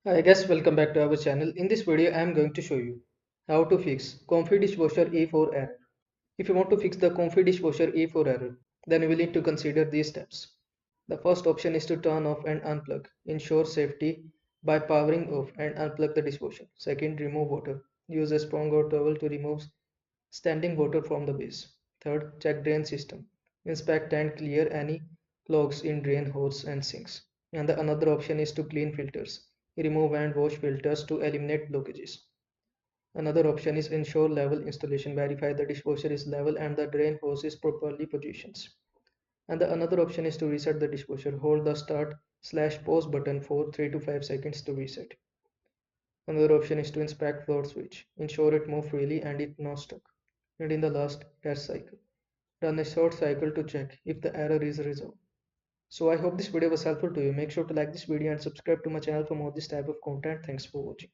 Hi guys, welcome back to our channel. In this video, I am going to show you how to fix Comfee Dishwasher E4 error. If you want to fix the Comfee Dishwasher E4 error, then you will need to consider these steps. The first option is to turn off and unplug. Ensure safety by powering off and unplug the dishwasher. Second, remove water. Use a sponge or towel to remove standing water from the base. Third, check drain system. Inspect and clear any clogs in drain hoses and sinks. And the another option is to clean filters. Remove and wash filters to eliminate blockages. Another option is ensure level installation. Verify the dishwasher is level and the drain hose is properly positioned. And the another option is to reset the dishwasher. Hold the start/pause button for 3 to 5 seconds to reset. Another option is to inspect floor switch. Ensure it moves freely and it not stuck. And in the last, test cycle. Run a short cycle to check if the error is resolved. So I hope this video was helpful to you. Make sure to like this video and subscribe to my channel for more this type of content. Thanks for watching.